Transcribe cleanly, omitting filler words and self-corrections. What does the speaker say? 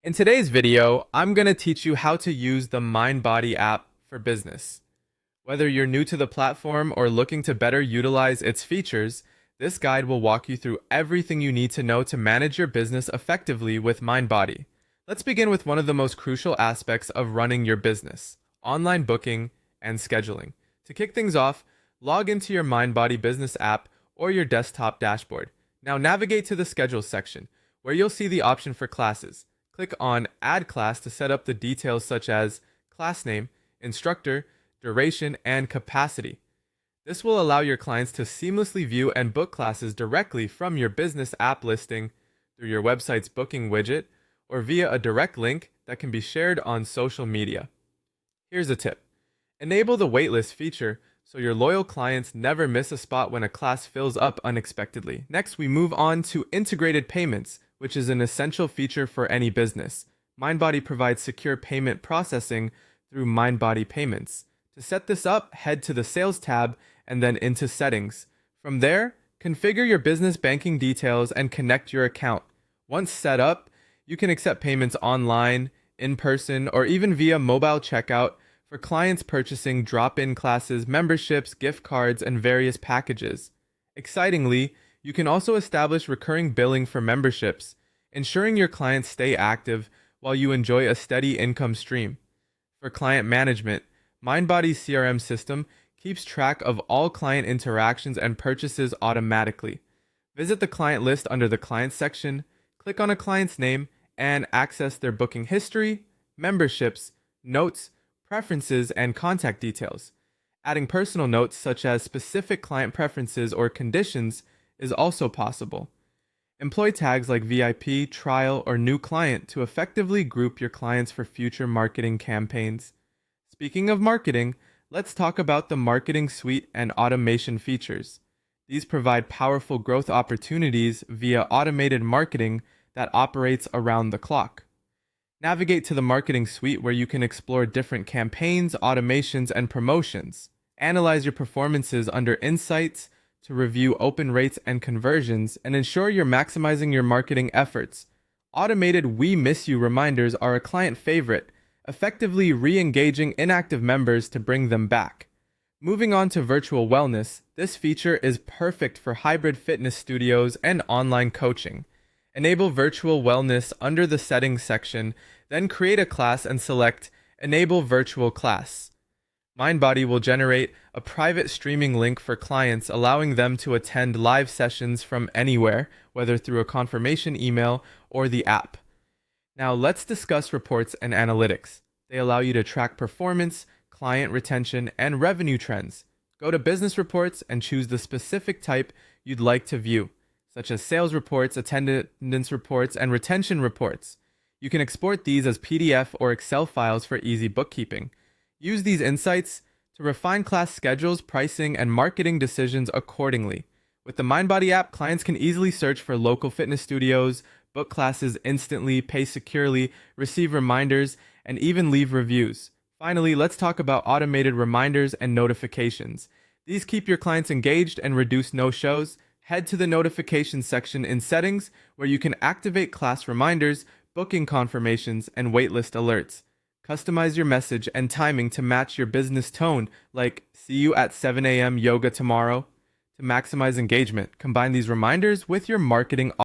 In today's video, I'm going to teach you how to use the MindBody app for business. Whether you're new to the platform or looking to better utilize its features, this guide will walk you through everything you need to know to manage your business effectively with MindBody. Let's begin with one of the most crucial aspects of running your business: online booking and scheduling. To kick things off, log into your MindBody Business App or your desktop dashboard. Now navigate to the Schedule section, where you'll see the option for classes. Click on Add Class to set up the details such as class name, instructor, duration, and capacity. This will allow your clients to seamlessly view and book classes directly from your business app listing, through your website's booking widget, or via a direct link that can be shared on social media. Here's a tip: enable the waitlist feature so your loyal clients never miss a spot when a class fills up unexpectedly. Next, we move on to integrated payments, which is an essential feature for any business. MindBody provides secure payment processing through MindBody Payments. To set this up, head to the Sales tab and then into Settings. From there, configure your business banking details and connect your account. Once set up, you can accept payments online, in person, or even via mobile checkout for clients purchasing drop-in classes, memberships, gift cards, and various packages. Excitingly, you can also establish recurring billing for memberships, ensuring your clients stay active while you enjoy a steady income stream. For client management, MindBody's CRM system keeps track of all client interactions and purchases automatically. Visit the client list under the Clients section, click on a client's name, and access their booking history, memberships, notes, preferences, and contact details. Adding personal notes such as specific client preferences or conditions is also possible. Employ tags like VIP, trial, or new client to effectively group your clients for future marketing campaigns. Speaking of marketing, let's talk about the marketing suite and automation features. These provide powerful growth opportunities via automated marketing that operates around the clock. Navigate to the marketing suite, where you can explore different campaigns, automations, and promotions. Analyze your performances under Insights to review open rates and conversions and ensure you're maximizing your marketing efforts. Automated "We Miss You" reminders are a client favorite, effectively re-engaging inactive members to bring them back. Moving on to virtual wellness, this feature is perfect for hybrid fitness studios and online coaching. Enable virtual wellness under the Settings section, then create a class and select Enable Virtual Class. MindBody will generate a private streaming link for clients, allowing them to attend live sessions from anywhere, whether through a confirmation email or the app. Now let's discuss reports and analytics. They allow you to track performance, client retention, and revenue trends. Go to Business Reports and choose the specific type you'd like to view, such as sales reports, attendance reports, and retention reports. You can export these as PDF or Excel files for easy bookkeeping. Use these insights to refine class schedules, pricing, and marketing decisions accordingly. With the MindBody app, clients can easily search for local fitness studios, book classes instantly, pay securely, receive reminders, and even leave reviews. Finally, let's talk about automated reminders and notifications. These keep your clients engaged and reduce no-shows. Head to the Notifications section in Settings, where you can activate class reminders, booking confirmations, and waitlist alerts. Customize your message and timing to match your business tone, like "See you at 7 a.m. yoga tomorrow." To maximize engagement, combine these reminders with your marketing